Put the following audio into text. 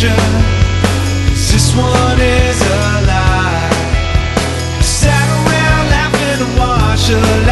station, 'cause this one is a lie. Sat around laughing and watched the